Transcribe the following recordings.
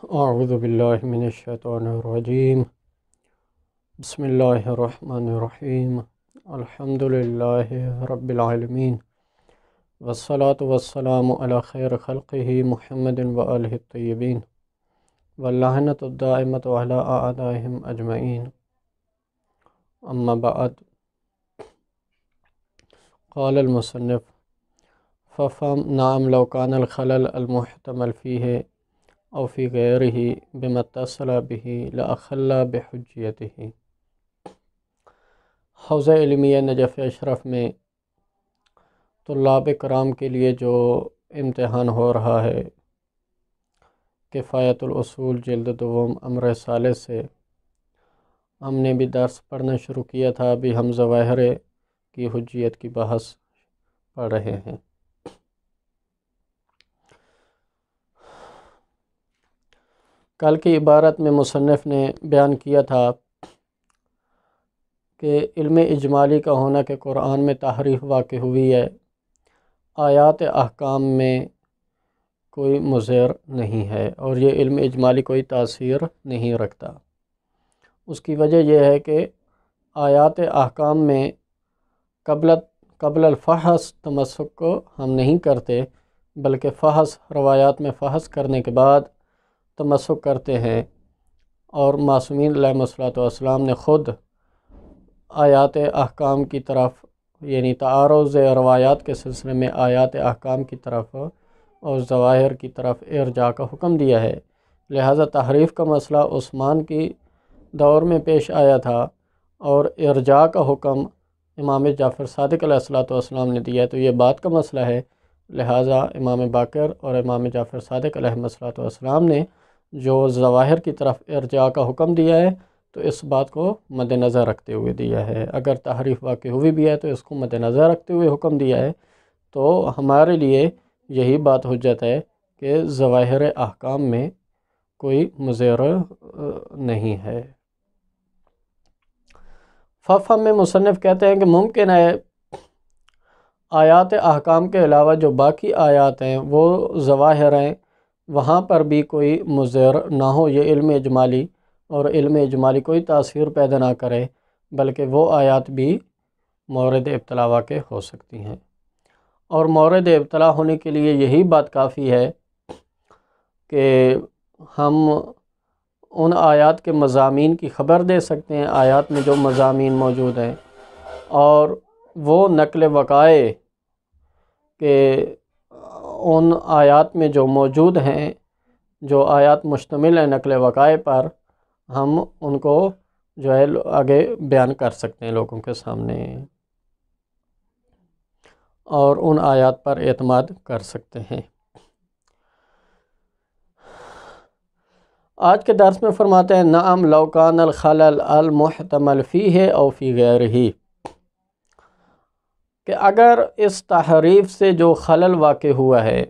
اعوذ باللہ من الشیطان الرجیم بسم اللہ الرحمن الرحیم الحمد للہ رب العالمین والصلاة والسلام علی خیر خلقہ محمد وآلہ الطیبین واللعنۃ الدائمۃ علی اعدائہم اجمعین اما بعد قال المصنف ففهم نعم لو كان الخلل المحتمل فيه او فی غیرہ بما اتصل به لاخل بحجیتہ۔ حوزہ علمیہ نجف اشرف میں طلاب کرام کے لیے جو امتحان ہو رہا ہے، کفایت الاصول جلد دوم امر ثالث سے ہم نے بھی درس پڑھنا شروع کیا تھا۔ ابھی ہم ظواہر کی حجیت کی بحث پڑھ رہے ہیں۔ کل کی عبارت میں مصنف نے بیان کیا تھا کہ علم اجمالی کا ہونا کہ قرآن میں تحریف واقع ہوئی ہے، آیات احکام میں کوئی مضر نہیں ہے اور یہ علم اجمالی کوئی تاثیر نہیں رکھتا۔ اس کی وجہ یہ ہے کہ آیات احکام میں قبل الفحص تمسک کو ہم نہیں کرتے، بلکہ فحص روایات میں فحص کرنے کے بعد تمسک کرتے ہیں، اور معصومین علیہ الصلوۃ والسلام نے خود آیات احکام کی طرف یعنی تعارض روایات کے سلسلے میں آیات احکام کی طرف اور ظواہر کی طرف ارجاع کا حکم دیا ہے۔ لہذا تحریف کا مسئلہ عثمان کی دور میں پیش آیا تھا اور ارجاع کا حکم امام جعفر صادق علیہ الصلوۃ والسلام نے دیا ہے، تو یہ بات کا مسئلہ ہے۔ لہذا امام باقر اور امام جعفر صادق علیہ الصلوۃ والسلام نے جو ظواہر کی طرف ارجاع کا حکم دیا ہے تو اس بات کو مد نظر رکھتے ہوئے دیا ہے۔ اگر تحریف واقع ہوئی بھی ہے تو اس کو مد نظر رکھتے ہوئے حکم دیا ہے، تو ہمارے لیے یہی بات حجت ہے کہ ظواہر احکام میں کوئی مضر نہیں ہے۔ ففہم میں مصنف کہتے ہیں کہ ممکن ہے آیات احکام کے علاوہ جو باقی آیات ہیں وہ ظواہر ہیں، وہاں پر بھی کوئی مضر نہ ہو، یہ علم اجمالی، اور علم اجمالی کوئی تاثیر پیدا نہ کرے، بلکہ وہ آیات بھی مورد ابتلا واقع ہو سکتی ہیں۔ اور مورد ابتلا ہونے کے لیے یہی بات کافی ہے کہ ہم ان آیات کے مضامین کی خبر دے سکتے ہیں، آیات میں جو مضامین موجود ہیں، اور وہ نقل وقائع کہ ان آیات میں جو موجود ہیں، جو آیات مشتمل ہیں نقل وقائع پر، ہم ان کو جو ہے آگے بیان کر سکتے ہیں لوگوں کے سامنے، اور ان آیات پر اعتماد کر سکتے ہیں۔ آج کے درس میں فرماتے ہیں نعم لو کان الخلل المحتمل فیہ او فی غیرہ، کہ اگر اس تحریف سے جو خلل واقع ہوا ہے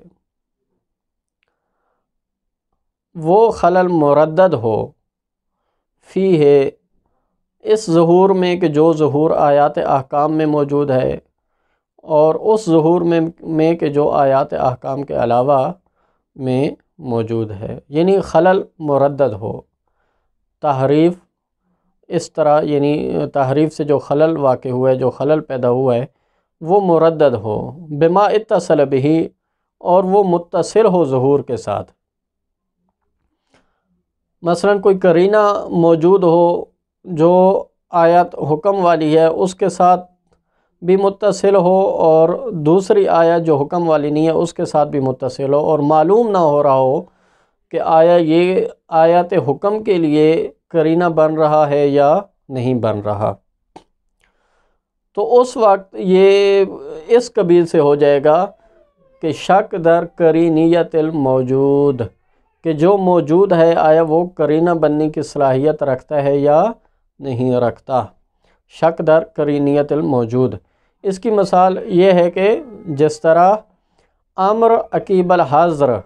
وہ خلل مردد ہو، فیہ اس ظہور میں کہ جو ظہور آیات احکام میں موجود ہے، اور اس ظہور میں کہ جو آیات احکام کے علاوہ میں موجود ہے، یعنی خلل مردد ہو، تحریف اس طرح یعنی تحریف سے جو خلل واقع ہوا ہے، جو خلل پیدا ہوا ہے وہ مردد ہو، بما اتصل بہ، اور وہ متصل ہو ظہور کے ساتھ۔ مثلا کوئی قرینہ موجود ہو جو آیت حکم والی ہے اس کے ساتھ بھی متصل ہو، اور دوسری آیت جو حکم والی نہیں ہے اس کے ساتھ بھی متصل ہو، اور معلوم نہ ہو رہا ہو کہ آیا یہ آیت حکم کے لیے قرینہ بن رہا ہے یا نہیں بن رہا، تو اس وقت یہ اس قبیل سے ہو جائے گا کہ شک در قرینیت الموجود، کہ جو موجود ہے آیا وہ قرینہ بننے کی صلاحیت رکھتا ہے یا نہیں رکھتا، شک در قرینیت الموجود۔ اس کی مثال یہ ہے کہ جس طرح امر عقیب الحاضر،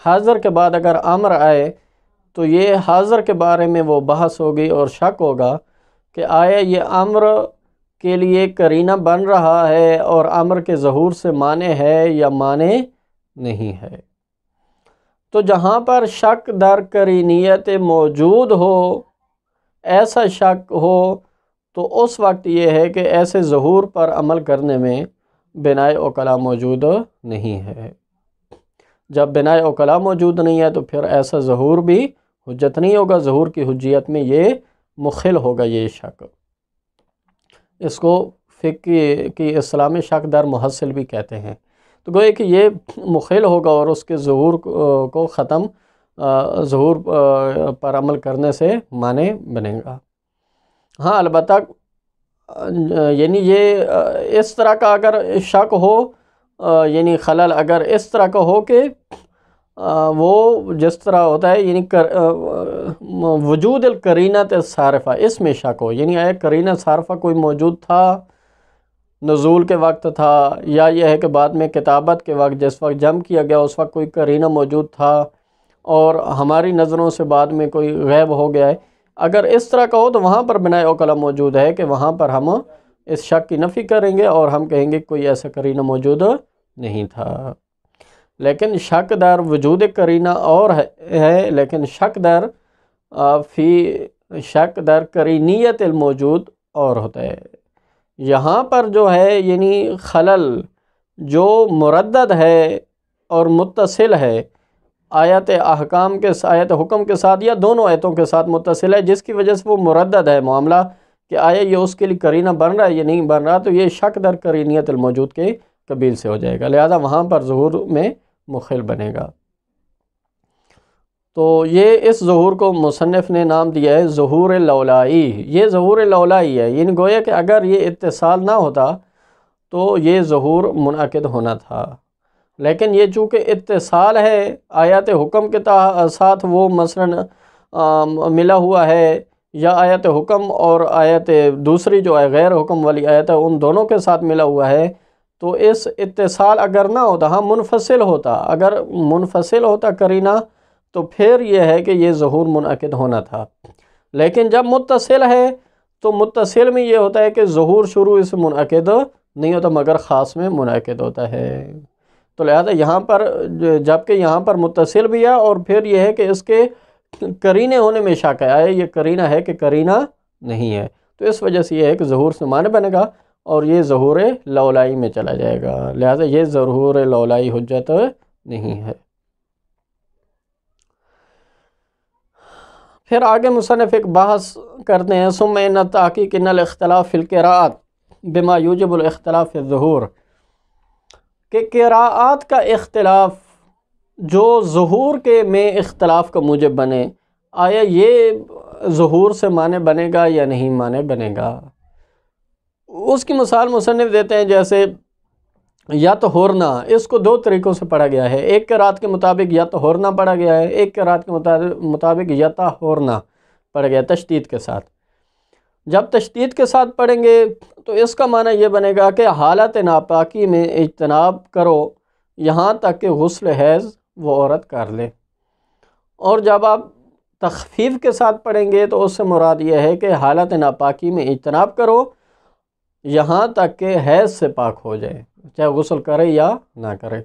حاضر کے بعد اگر امر آئے تو یہ حاضر کے بارے میں وہ بحث ہوگی اور شک ہوگا کہ آیا یہ امر کے لیے قرینہ بن رہا ہے اور امر کے ظہور سے مانع ہے یا مانع نہیں ہے۔ تو جہاں پر شک در قرینیت موجود ہو، ایسا شک ہو، تو اس وقت یہ ہے کہ ایسے ظہور پر عمل کرنے میں بنائے عقلا موجود نہیں ہے۔ جب بنائے عقلا موجود نہیں ہے تو پھر ایسا ظہور بھی حجت نہیں ہوگا، ظہور کی حجیت میں یہ مخل ہوگا یہ شک۔ اس کو فقہ کی اصطلاح میں شک در محصل بھی کہتے ہیں۔ تو گویا کہ یہ مخل ہوگا اور اس کے ظہور کو ختم، ظہور پر عمل کرنے سے مانع بنے گا۔ ہاں البتہ یعنی یہ اس طرح کا اگر شک ہو، یعنی خلل اگر اس طرح کا ہو کہ وہ جس طرح ہوتا ہے، یعنی وجود القرینۃ الصارفہ، اس میں شک ہو، یعنی آیا قرینہ صارفہ کوئی موجود تھا نزول کے وقت تھا، یا یہ ہے کہ بعد میں کتابت کے وقت جس وقت جمع کیا گیا اس وقت کوئی قرینہ موجود تھا اور ہماری نظروں سے بعد میں کوئی غائب ہو گیا ہے۔ اگر اس طرح کا ہو تو وہاں پر بنائے عقلا موجود ہے کہ وہاں پر ہم اس شک کی نفی کریں گے اور ہم کہیں گے کوئی ایسا قرینہ موجود نہیں تھا۔ لیکن شک در وجود قرینہ اور ہے، لیکن شک در قرینیت الموجود اور ہوتا ہے۔ یہاں پر جو ہے یعنی خلل جو مردد ہے اور متصل ہے آیت احکام کے آیت حکم کے ساتھ یا دونوں آیتوں کے ساتھ متصل ہے، جس کی وجہ سے وہ مردد ہے معاملہ کہ آیا یہ اس کے لیے قرینہ بن رہا ہے یا نہیں بن رہا، تو یہ شک در قرینیت الموجود کے قبیل سے ہو جائے گا، لہذا وہاں پر ظہور میں مخل بنے گا۔ تو یہ اس ظہور کو مصنف نے نام دیا ہے ظہور لولائی۔ یہ ظہور لولائی ہے، یعنی گویا کہ اگر یہ اتصال نہ ہوتا تو یہ ظہور منعقد ہونا تھا، لیکن یہ چونکہ اتصال ہے آیات حکم کے ساتھ، وہ مثلا ملا ہوا ہے، یا آیت حکم اور آیت دوسری جو ہے غیر حکم والی آیت ہے ان دونوں کے ساتھ ملا ہوا ہے، تو اس اتصال اگر نہ ہوتا، ہاں منفصل ہوتا، اگر منفصل ہوتا قرینہ تو پھر یہ ہے کہ یہ ظہور منعقد ہونا تھا، لیکن جب متصل ہے تو متصل میں یہ ہوتا ہے کہ ظہور شروع سے منعقد نہیں ہوتا مگر خاص میں منعقد ہوتا ہے۔ تو لہذا یہاں پر جبکہ یہاں پر متصل بھی ہے اور پھر یہ ہے کہ اس کے قرینے ہونے میں شک ہے، یہ قرینہ ہے کہ قرینہ نہیں ہے، تو اس وجہ سے یہ ہے کہ ظہور سے معنی بنے گا اور یہ ظہور لولائی میں چلا جائے گا، لہذا یہ ظہور لولائی حجت نہیں ہے۔ پھر آگے مصنف ایک بحث کرتے ہیں ثم ان التحقیق ان الاختلاف فی القراءات بما یوجب الاختلاف فی الظہور، کہ قراءات کا اختلاف جو ظہور کے میں اختلاف کا موجب بنے، آیا یہ ظہور سے معنی بنے گا یا نہیں معنی بنے گا۔ اس کی مثال مصنف دیتے ہیں جیسے یطہرنا، اس کو دو طریقوں سے پڑھا گیا ہے، ایک قرات کے مطابق یطہرنا پڑھا گیا ہے، ایک قرات کے مطابق یطہرنا پڑھا گیا تشدید کے ساتھ۔ جب تشدید کے ساتھ پڑھیں گے تو اس کا معنی یہ بنے گا کہ حالت ناپاکی میں اجتناب کرو یہاں تک کہ غسل حیض وہ عورت کر لے، اور جب آپ تخفیف کے ساتھ پڑھیں گے تو اس سے مراد یہ ہے کہ حالت ناپاکی میں اجتناب کرو یہاں تک کہ حیض سے پاک ہو جائے، چاہے غسل کرے یا نہ کرے۔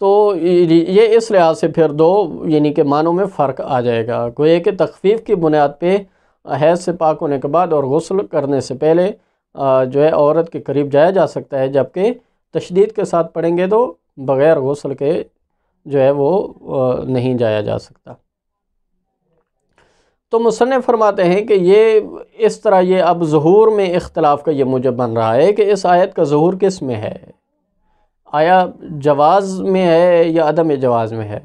تو یہ اس لحاظ سے پھر دو یعنی کہ معنوں میں فرق آ جائے گا، گویا کہ تخفیف کی بنیاد پہ حیض سے پاک ہونے کے بعد اور غسل کرنے سے پہلے جو ہے عورت کے قریب جایا جا سکتا ہے، جبکہ تشدید کے ساتھ پڑھیں گے تو بغیر غسل کے جو ہے وہ نہیں جایا جا سکتا۔ تو مصنف فرماتے ہیں کہ یہ اس طرح یہ اب ظہور میں اختلاف کا یہ موجب بن رہا ہے کہ اس آیت کا ظہور کس میں ہے، آیا جواز میں ہے یا عدم جواز میں ہے۔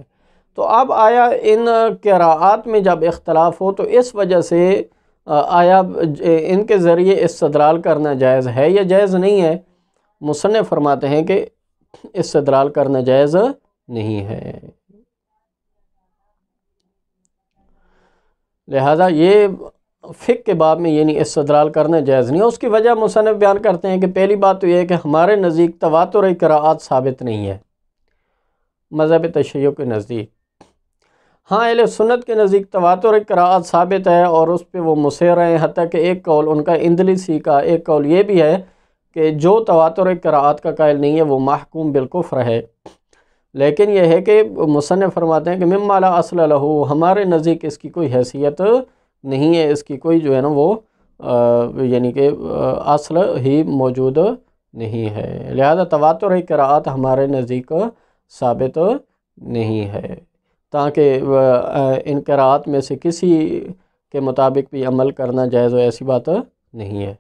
تو اب آیا ان قراءات میں جب اختلاف ہو تو اس وجہ سے آیا ان کے ذریعے استدلال کرنا جائز ہے یا جائز نہیں ہے۔ مصنف فرماتے ہیں کہ استدلال کرنا جائز نہیں ہے، لہذا یہ فقہ کے باب میں یعنی استدلال کرنا جائز نہیں ہے۔ اس کی وجہ مصنف بیان کرتے ہیں کہ پہلی بات تو یہ ہے کہ ہمارے نزدیک تواتر قراءات ثابت نہیں ہے مذہب تشیع کے نزدیک، ہاں اہل سنت کے نزدیک تواتر قراءات ثابت ہے اور اس پہ وہ مصر ہیں، حتیٰ کہ ایک قول ان کا اندلسی کا ایک قول یہ بھی ہے کہ جو تواتر قراءات کا قائل نہیں ہے وہ محکوم بالکفر ہے، لیکن یہ ہے کہ مصنف فرماتے ہیں کہ مما لا اصل لہ، ہمارے نزدیک اس کی کوئی حیثیت نہیں ہے، اس کی کوئی جو ہے نا وہ یعنی کہ اصل ہی موجود نہیں ہے، لہذا تواتر قراءت ہمارے نزدیک ثابت نہیں ہے، تاکہ ان قراءت میں سے کسی کے مطابق بھی عمل کرنا جائز ہو، ایسی بات نہیں ہے۔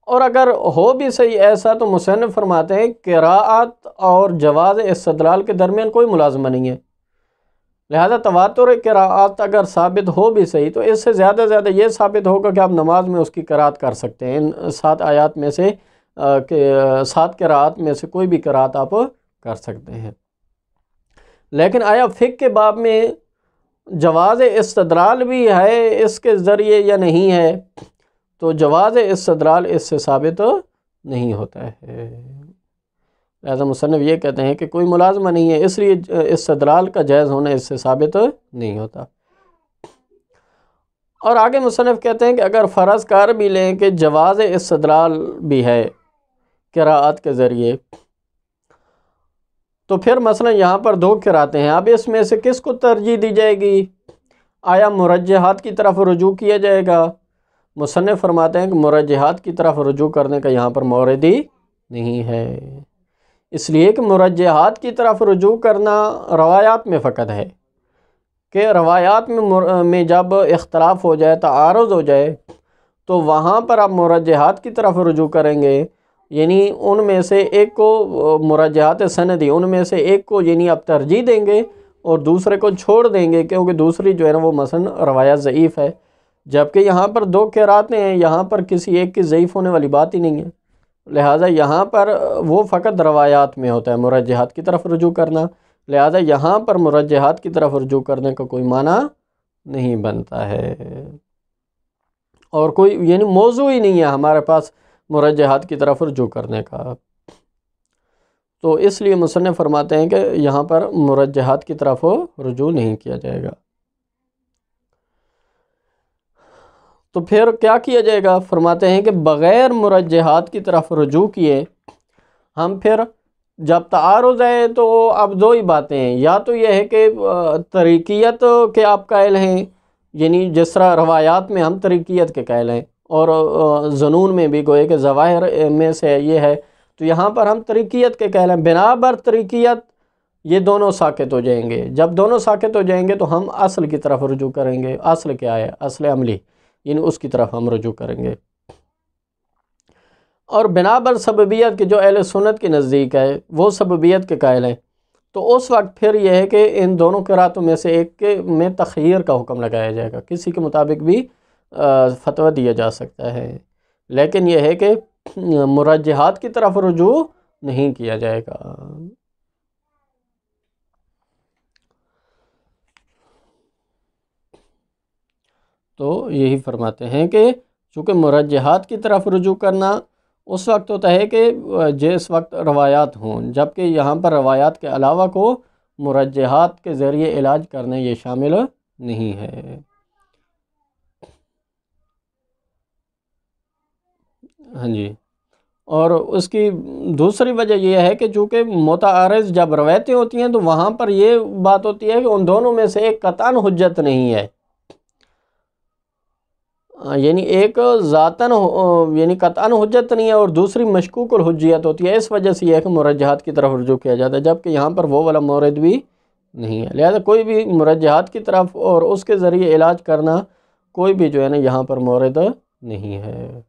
اور اگر ہو بھی صحیح ایسا تو مصنف فرماتے ہیں قراءت اور جواز استدلال کے درمیان کوئی ملازمہ نہیں ہے، لہذا تواتر قراءت اگر ثابت ہو بھی صحیح تو اس سے زیادہ یہ ثابت ہوگا کہ آپ نماز میں اس کی قراءت کر سکتے ہیں، ان 7 آیات میں سے 7 قراءت میں سے کوئی بھی قراءت آپ کر سکتے ہیں۔ لیکن آیا فقہ کے باب میں جواز استدلال بھی ہے اس کے ذریعے یا نہیں ہے؟ تو جواز استدلال اس سے ثابت نہیں ہوتا ہے، لہذا مصنف یہ کہتے ہیں کہ کوئی ملازمہ نہیں ہے، اس لیے استدلال کا جائز ہونا اس سے ثابت نہیں ہوتا۔ اور آگے مصنف کہتے ہیں کہ اگر فرض کر بھی لیں کہ جواز استدلال بھی ہے قراءت کے ذریعے، تو پھر مثلا یہاں پر 2 قراءتیں ہیں، اب اس میں سے کس کو ترجیح دی جائے گی؟ آیا مرجحات کی طرف رجوع کیا جائے گا؟ مصنف فرماتے ہیں کہ مرجحات کی طرف رجوع کرنے کا یہاں پر مورد ہی نہیں ہے، اس لیے کہ مرجحات کی طرف رجوع کرنا روایات میں فقط ہے، کہ روایات میں جب اختلاف ہو جائے، تعارض ہو جائے، تو وہاں پر آپ مرجحات کی طرف رجوع کریں گے، یعنی ان میں سے ایک کو مرجحات سندی، ان میں سے ایک کو یعنی آپ ترجیح دیں گے اور دوسرے کو چھوڑ دیں گے، کیونکہ دوسری جو ہے نا وہ مثلا روایت ضعیف ہے، جبکہ یہاں پر 2 قراءتیں ہیں، یہاں پر کسی ایک کی ضعیف ہونے والی بات ہی نہیں ہے، لہٰذا یہاں پر وہ فقط روایات میں ہوتا ہے مرجحات کی طرف رجوع کرنا، لہٰذا یہاں پر مرجحات کی طرف رجوع کرنے کا کوئی معنی نہیں بنتا ہے، اور کوئی یعنی موضوع ہی نہیں ہے ہمارے پاس مرجحات کی طرف رجوع کرنے کا، تو اس لیے مصنف فرماتے ہیں کہ یہاں پر مرجحات کی طرف رجوع نہیں کیا جائے گا۔ تو پھر کیا کیا جائے گا؟ فرماتے ہیں کہ بغیر مرجحات کی طرف رجوع کیے ہم پھر جب تعارض ہے تو اب 2 ہی باتیں ہیں، یا تو یہ ہے کہ طریقیت کے آپ قائل ہیں، یعنی جس طرح روایات میں ہم طریقیت کے قائل ہیں اور ظنون میں بھی گوئے کہ ظواہر میں سے یہ ہے، تو یہاں پر ہم طریقیت کے قائل ہیں، بنا بر طریقیت یہ دونوں ساقط ہو جائیں گے، جب دونوں ساقط ہو جائیں گے تو ہم اصل کی طرف رجوع کریں گے، اصل کیا ہے؟ اصل عملی، یعنی اس کی طرف ہم رجوع کریں گے، اور بنا بر سببیت کے جو اہل سنت کے نزدیک ہے وہ سببیت کے قائل ہیں، تو اس وقت پھر یہ ہے کہ ان دونوں قراءتوں میں سے ایک کے میں تخیر کا حکم لگایا جائے گا، کسی کے مطابق بھی فتویٰ دیا جا سکتا ہے، لیکن یہ ہے کہ مرجحات کی طرف رجوع نہیں کیا جائے گا۔ تو یہی فرماتے ہیں کہ چونکہ مرجحات کی طرف رجوع کرنا اس وقت ہوتا ہے کہ جس وقت روایات ہوں، جبکہ یہاں پر روایات کے علاوہ کو مرجحات کے ذریعے علاج کرنے یہ شامل نہیں ہے۔ ہاں جی، اور اس کی دوسری وجہ یہ ہے کہ چونکہ متعارض جب روایتیں ہوتی ہیں تو وہاں پر یہ بات ہوتی ہے کہ ان دونوں میں سے ایک قطعاً حجت نہیں ہے، یعنی ایک ذاتاً یعنی قطعاً حجت نہیں ہے اور دوسری مشکوک الحجیت ہوتی ہے، اس وجہ سے یہ ہے کہ مرجحات کی طرف رجوع کیا جاتا ہے، جبکہ یہاں پر وہ والا مورد بھی نہیں ہے، لہذا کوئی بھی مرجحات کی طرف اور اس کے ذریعے علاج کرنا کوئی بھی جو ہے نا یہاں پر مورد نہیں ہے۔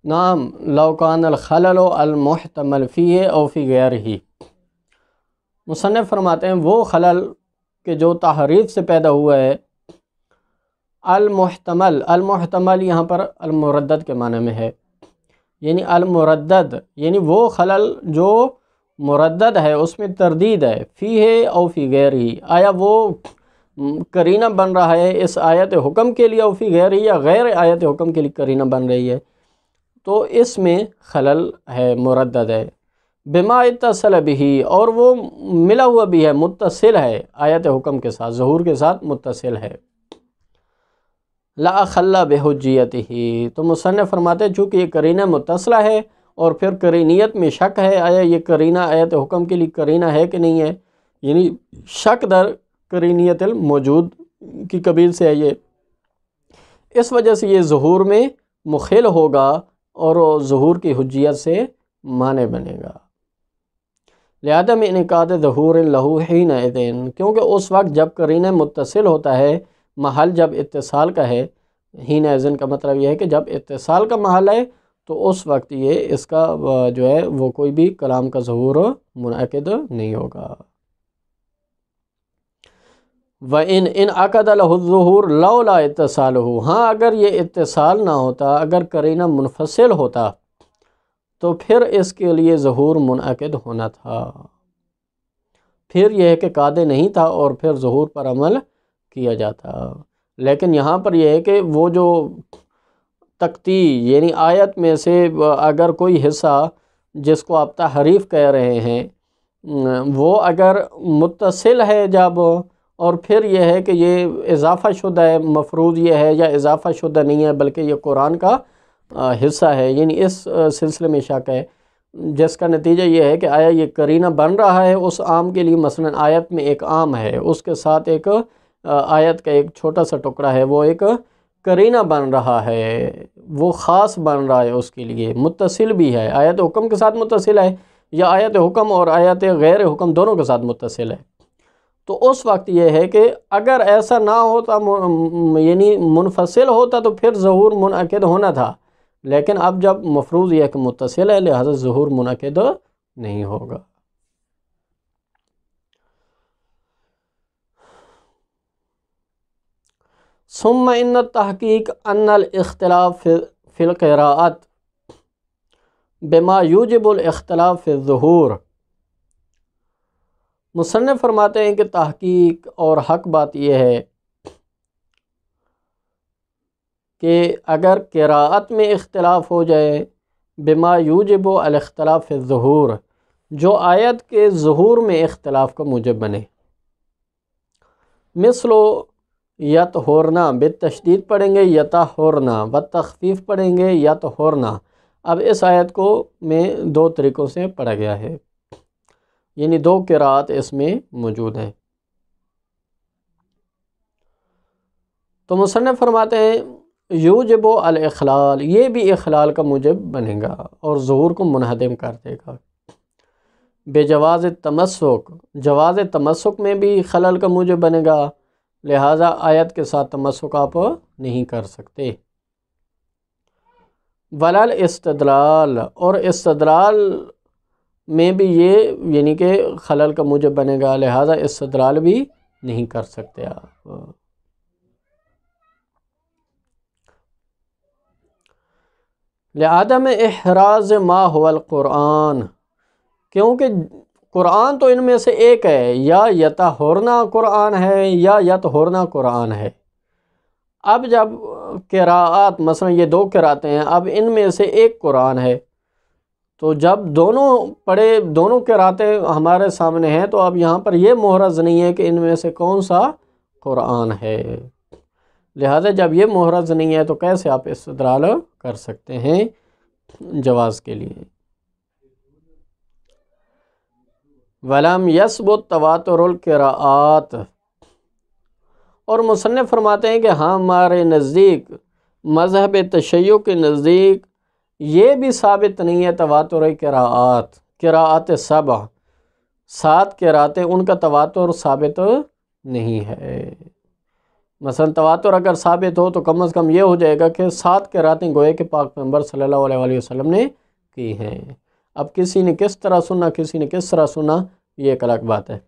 نعم لو کان الخلل المحتمل فیہ او فی غیرہ، مصنف فرماتے ہیں وہ خلل کہ جو تحریف سے پیدا ہوا ہے، المحتمل، المحتمل یہاں پر المردد کے معنی میں ہے، یعنی المردد یعنی وہ خلل جو مردد ہے، اس میں تردید ہے، فیہ او فی غیرہ، آیا وہ قرینہ بن رہا ہے اس آیت حکم کے لیے او فی غیرہ، یا غیر آیت حکم کے لیے قرینہ بن رہی ہے، تو اس میں خلل ہے، مردد ہے، بما اتصل بھی، اور وہ ملا ہوا بھی ہے، متصل ہے آیت حکم کے ساتھ، ظہور کے ساتھ متصل ہے، لا خلا بحجیتہ، تو مصنف فرماتے ہیں چونکہ یہ قرینہ متصلہ ہے اور پھر قرینیت میں شک ہے، آیا یہ قرینہ آیت حکم کے لیے قرینہ ہے کہ نہیں ہے، یعنی شک در قرینیت الموجود کی قبیل سے ہے یہ، اس وجہ سے یہ ظہور میں مخل ہوگا اور ظہور کی حجیت سے مانع بنے گا۔ لعدم انعقاد ظہور لہو حینئذ، کیونکہ اس وقت جب قرینہ متصل ہوتا ہے، محل جب اتصال کا ہے، حینئذ کا مطلب یہ ہے کہ جب اتصال کا محل ہے تو اس وقت یہ اس کا جو ہے وہ کوئی بھی کلام کا ظہور منعقد نہیں ہوگا۔ وَإِنْ انعقد لَهُ الظُّهُورُ لَوْلَا اتصالہ، ہاں اگر یہ اتصال نہ ہوتا، اگر قرینہ منفصل ہوتا تو پھر اس کے لیے ظہور منعقد ہونا تھا، پھر یہ ہے کہ قاعدے نہیں تھا اور پھر ظہور پر عمل کیا جاتا۔ لیکن یہاں پر یہ ہے کہ وہ جو تقطیع یعنی آیت میں سے اگر کوئی حصہ جس کو آپ تحریف کہہ رہے ہیں وہ اگر متصل ہے جب، اور پھر یہ ہے کہ یہ اضافہ شدہ ہے، مفروض یہ ہے یا اضافہ شدہ نہیں ہے بلکہ یہ قرآن کا حصہ ہے، یعنی اس سلسلے میں شک ہے، جس کا نتیجہ یہ ہے کہ آیا یہ قرینہ بن رہا ہے اس عام کے لیے، مثلا آیت میں ایک عام ہے، اس کے ساتھ ایک آیت کا ایک چھوٹا سا ٹکڑا ہے، وہ ایک قرینہ بن رہا ہے، وہ خاص بن رہا ہے اس کے لیے، متصل بھی ہے، آیت حکم کے ساتھ متصل ہے یا آیت حکم اور آیت غیر حکم دونوں کے ساتھ متصل ہے، تو اس وقت یہ ہے کہ اگر ایسا نہ ہوتا یعنی منفصل ہوتا تو پھر ظہور منعقد ہونا تھا، لیکن اب جب مفروض یہ کہ متصل ہے لہذا ظہور منعقد نہیں ہوگا۔ ثم ان التحقیق ان الاختلاف فی القراءات بما یوجب الاختلاف فی الظہور، مصنف فرماتے ہیں کہ تحقیق اور حق بات یہ ہے کہ اگر قراءت میں اختلاف ہو جائے بما یوجب الاختلاف فی الظہور، جو آیت کے ظہور میں اختلاف کا موجب بنے، مثل یطہرنا، بالتشدید پڑھیں گے یطہرنا، بالتخفیف پڑھیں گے یطہرنا۔ اب اس آیت کو میں دو طریقوں سے پڑھا گیا ہے، یعنی دو قراءت اس میں موجود ہیں، تو مصنف فرماتے ہیں یوجب الاخلال، یہ بھی اخلال کا موجب بنے گا اور ظہور کو منہدم کر دے گا۔ بے جواز تمسک، جواز تمسک میں بھی خلل کا موجب بنے گا، لہٰذا آیت کے ساتھ تمسک آپ نہیں کر سکتے۔ ولل استدلال، اور استدلال میں بھی یہ یعنی کہ خلل کا موجب بنے گا، لہٰذا استدلال بھی نہیں کر سکتے آپ۔ لعدم احراز ما هو القرآن، کیونکہ قرآن تو ان میں سے ایک ہے، یا یطہرنا قرآن ہے یا یطہرنا قرآن ہے۔ اب جب قراءات مثلا یہ دو قراءتیں ہیں، اب ان میں سے ایک قرآن ہے، تو جب دونوں پڑھے، دونوں قراءتیں ہمارے سامنے ہیں، تو اب یہاں پر یہ محرز نہیں ہے کہ ان میں سے کون سا قرآن ہے، لہذا جب یہ محرز نہیں ہے تو کیسے آپ استدلال کر سکتے ہیں جواز کے لیے۔ وَلَمْ يَثْبُتْ تَوَاتُرُ الْقِرَاءَات، اور مصنف فرماتے ہیں کہ ہاں ہمارے نزدیک مذہب تشیع کے نزدیک یہ بھی ثابت نہیں ہے تواتر قراءات، قراءات سبع، 7 قراءتیں ان کا تواتر ثابت نہیں ہے۔ مثلا تواتر اگر ثابت ہو تو کم از کم یہ ہو جائے گا کہ 7 قراءتیں گوئے کہ پاک پیغمبر صلی اللہ علیہ وآلہ وسلم نے کی ہیں، اب کسی نے کس طرح سنا، کسی نے کس طرح سنا، یہ ایک الگ بات ہے،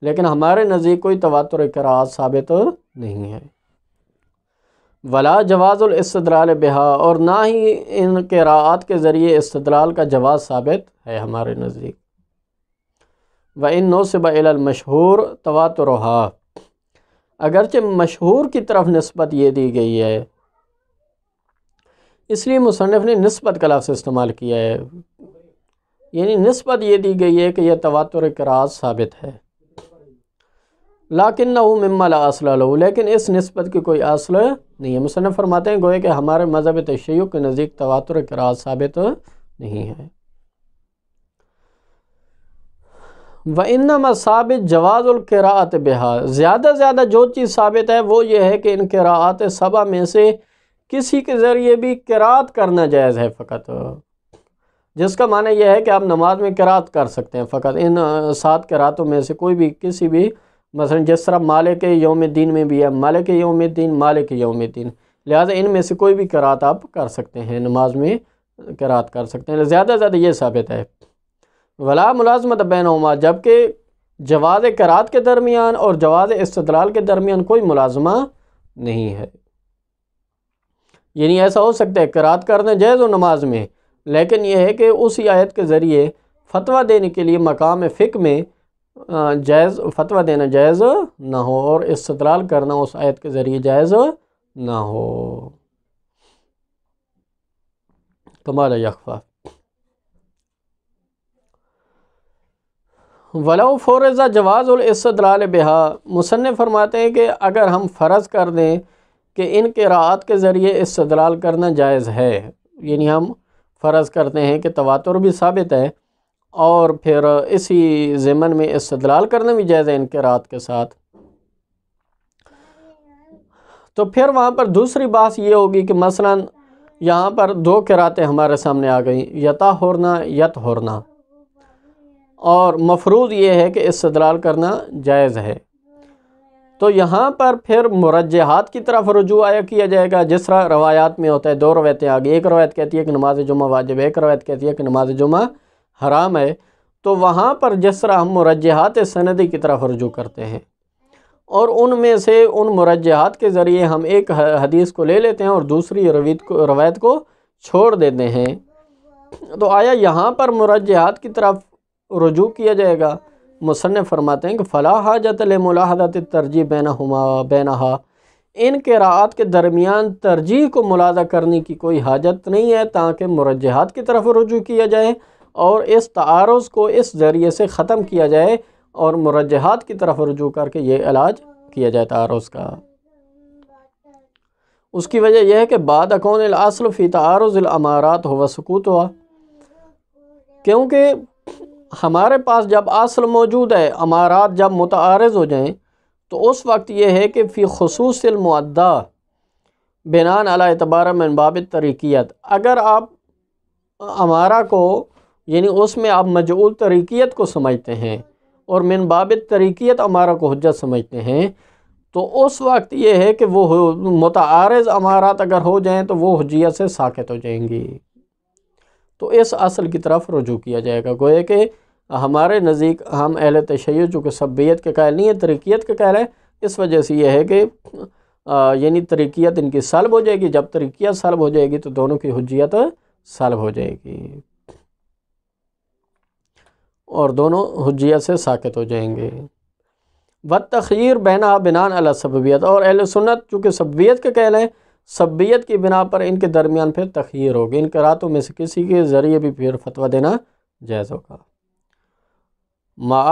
لیکن ہمارے نزدیک کوئی تواتر قراءات ثابت نہیں ہے۔ ولا جواز الاستدلال بہا، اور نہ ہی ان قراءات کے ذریعے استدلال کا جواز ثابت ہے ہمارے نزدیک۔ وَإِن نُسِبَ إِلَى الْمَشْهُورِ تَوَاتُرُهَا، اگرچہ مشہور کی طرف نسبت یہ دی گئی ہے، اس لیے مصنف نے نسبت کا لفظ استعمال کیا ہے، یعنی نسبت یہ دی گئی ہے کہ یہ تواتر قراءات ثابت ہے۔ لکنہ مما لا اصل لہ، لیکن اس نسبت کی کوئی اصل نہیں ہے۔ مصنف فرماتے ہیں گویا کہ ہمارے مذہب تشیع کے نزدیک تواتر قرات ثابت نہیں ہے۔ وَإِنَّمَا ثابت جواز القراءۃ بہا، زیادہ جو چیز ثابت ہے وہ یہ ہے کہ ان قراءات سبع میں سے کسی کے ذریعے بھی قراءت کرنا جائز ہے فقط، جس کا معنی یہ ہے کہ آپ نماز میں قراءت کر سکتے ہیں فقط ان 7 قراءتوں میں سے کوئی بھی کسی بھی، مثلا جس طرح مالک یوم الدین میں بھی ہے مالک یوم الدین مالک یوم الدین، لہٰذا ان میں سے کوئی بھی قراءت آپ کر سکتے ہیں، نماز میں قراءت کر سکتے ہیں، زیادہ یہ ثابت ہے۔ ولا ملازمت بینہما، جبکہ جواز قراءت کے درمیان اور جواز استدلال کے درمیان کوئی ملازمہ نہیں ہے۔ یعنی ایسا ہو سکتا ہے قراءت کرنا جائز ہو نماز میں، لیکن یہ ہے کہ اسی آیت کے ذریعے فتویٰ دینے کے لیے مقام فقہ میں جائز فتویٰ دینا جائز نہ ہو اور استدلال کرنا اس آیت کے ذریعے جائز نہ ہو۔ کمال یخفا ولو فرض جواز الاستدلال بہا، مصنف فرماتے ہیں کہ اگر ہم فرض کر دیں کہ ان قراءات کے ذریعے استدلال کرنا جائز ہے، یعنی ہم فرض کرتے ہیں کہ تواتر بھی ثابت ہے اور پھر اسی ضمن میں استدلال کرنا بھی جائز ہے ان قراءات کے ساتھ، تو پھر وہاں پر دوسری بات یہ ہوگی کہ مثلا یہاں پر 2 قراءتیں ہمارے سامنے آ گئیں، یطہرنا یطہرنا، اور مفروض یہ ہے کہ استدلال کرنا جائز ہے، تو یہاں پر پھر مرجحات کی طرف رجوع آیا کیا جائے گا، جس طرح روایات میں ہوتا ہے 2 روایتیں آ گئی، ایک روایت کہتی ہے کہ نماز جمعہ واجب ہے، ایک روایت کہتی ہے کہ نماز جمعہ حرام ہے، تو وہاں پر جس طرح ہم مرجحات سندی کی طرف رجوع کرتے ہیں اور ان میں سے ان مرجحات کے ذریعے ہم ایک حدیث کو لے لیتے ہیں اور دوسری روایت کو چھوڑ دیتے ہیں، تو آیا یہاں پر مرجحات کی طرف رجوع کیا جائے گا؟ مصنف فرماتے ہیں کہ فلا حاجت لملاحظۃ الترجیح بینہا، ان قراءات کے درمیان ترجیح کو ملاحظہ کرنے کی کوئی حاجت نہیں ہے تاکہ مرجحات کی طرف رجوع کیا جائے اور اس تعارض کو اس ذریعے سے ختم کیا جائے اور مرجحات کی طرف رجوع کر کے یہ علاج کیا جائے تعارض کا۔ اس کی وجہ یہ ہے کہ بعد کون الاصل فی تعارض الامارات ہوا سکوتها، کیونکہ ہمارے پاس جب اصل موجود ہے، امارات جب متعارض ہو جائیں تو اس وقت یہ ہے کہ فی خصوص المعدہ بناء علی اعتبار من باب طریقیت، اگر آپ امارہ کو یعنی اس میں آپ مجعول طریقیت کو سمجھتے ہیں اور من باب طریقیت امارہ کو حجت سمجھتے ہیں، تو اس وقت یہ ہے کہ وہ متعارض امارات اگر ہو جائیں تو وہ حجیت سے ساقط ہو جائیں گی، تو اس اصل کی طرف رجوع کیا جائے گا۔ گویا کہ ہمارے نزدیک ہم اہل تشیع چونکہ سبیت کے قائل نہیں ہے، طریقیت کے قائل ہے، اس وجہ سے یہ ہے کہ یعنی طریقیت ان کی سلب ہو جائے گی، جب طریقیت سلب ہو جائے گی تو دونوں کی حجیت سلب ہو جائے گی اور دونوں حجیت سے ساقط ہو جائیں گے۔ والتخییر بینہا بناء علی سببیت، اور اہل سنت چونکہ سببیت کے قائل ہیں، سببیت کی بنا پر ان کے درمیان پھر تخییر ہوگی، ان قراءتوں میں سے کسی کے ذریعے بھی پھر فتویٰ دینا جائز ہوگا، مع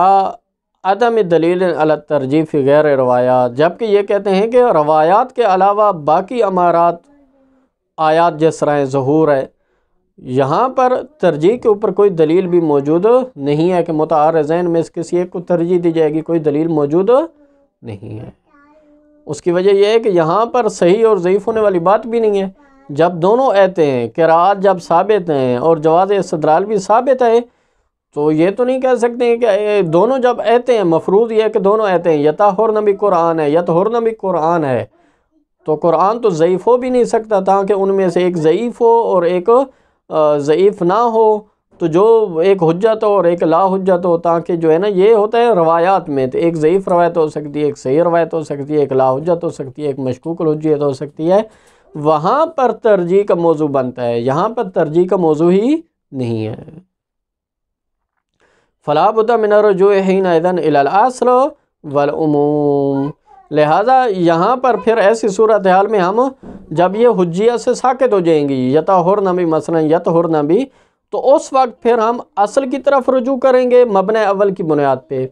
عدم دلیل علی الترجیح فی غیر روایات، جبکہ یہ کہتے ہیں کہ روایات کے علاوہ باقی امارات آیات جس طرح ظہور ہے، یہاں پر ترجیح کے اوپر کوئی دلیل بھی موجود نہیں ہے کہ متعارضین میں سے کسی ایک کو ترجیح دی جائے گی، کوئی دلیل موجود نہیں ہے۔ اس کی وجہ یہ ہے کہ یہاں پر صحیح اور ضعیف ہونے والی بات بھی نہیں ہے، جب دونوں آیتیں ہیں، قراءات جب ثابت ہیں اور جواز استدلال بھی ثابت ہے، تو یہ تو نہیں کہہ سکتے کہ دونوں جب آیتیں ہیں، مفروض یہ ہے کہ دونوں آیتیں ہیں، یطہرن بھی قرآن ہے یطہرن بھی قرآن ہے، تو قرآن تو ضعیف ہو بھی نہیں سکتا تاکہ ان میں سے ایک ضعیف ہو اور ایک ضعیف نہ ہو، تو جو ایک حجت ہو اور ایک لا حجت ہو، تاکہ جو ہے نا یہ ہوتا ہے روایات میں، تو ایک ضعیف روایت ہو سکتی ہے، ایک صحیح روایت ہو سکتی ہے، ایک لا حجت ہو سکتی ہے، ایک مشکوک الحجیت ہو سکتی ہے، وہاں پر ترجیح کا موضوع بنتا ہے، یہاں پر ترجیح کا موضوع ہی نہیں ہے۔ فلا بد من الرجوع حینئذ الی الاصل والعموم، لہذا یہاں پر پھر ایسی صورتحال میں ہم جب یہ حجیت سے ساقط ہو جائیں گی، یطہرن بھی مثلا یطہرن بھی، تو اس وقت پھر ہم اصل کی طرف رجوع کریں گے مبنی اول کی بنیاد پہ،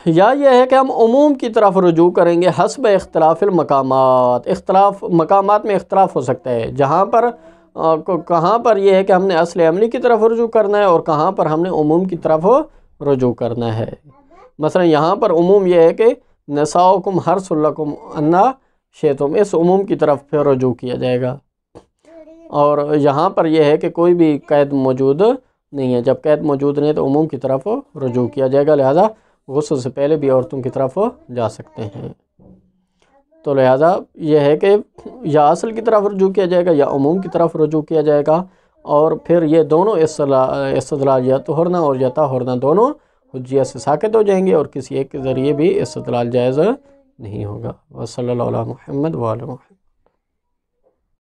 یا یہ ہے کہ ہم عموم کی طرف رجوع کریں گے حسب اختلاف المقامات، مقامات میں اختلاف ہو سکتا ہے، جہاں پر کہاں پر یہ ہے کہ ہم نے اصل عملی کی طرف رجوع کرنا ہے اور کہاں پر ہم نے عموم کی طرف رجوع کرنا ہے۔ مثلا یہاں پر عموم یہ ہے کہ نساؤکم حرث لکم انا شئتم، اس عموم کی طرف پھر رجوع کیا جائے گا، اور یہاں پر یہ ہے کہ کوئی بھی قید موجود نہیں ہے، جب قید موجود نہیں ہے تو عموم کی طرف رجوع کیا جائے گا، لہذا غسل سے پہلے بھی عورتوں کی طرف جا سکتے ہیں۔ تو لہذا یہ ہے کہ یا اصل کی طرف رجوع کیا جائے گا یا عموم کی طرف رجوع کیا جائے گا، اور پھر یہ دونوں استدلال یا طہرنا اور یا طہرنا دونوں حجیت سے ساقط ہو جائیں گے، اور کسی ایک کے ذریعے بھی استدلال جائز نہیں ہوگا۔ وصلی اللہ علی محمد وعلی محمد۔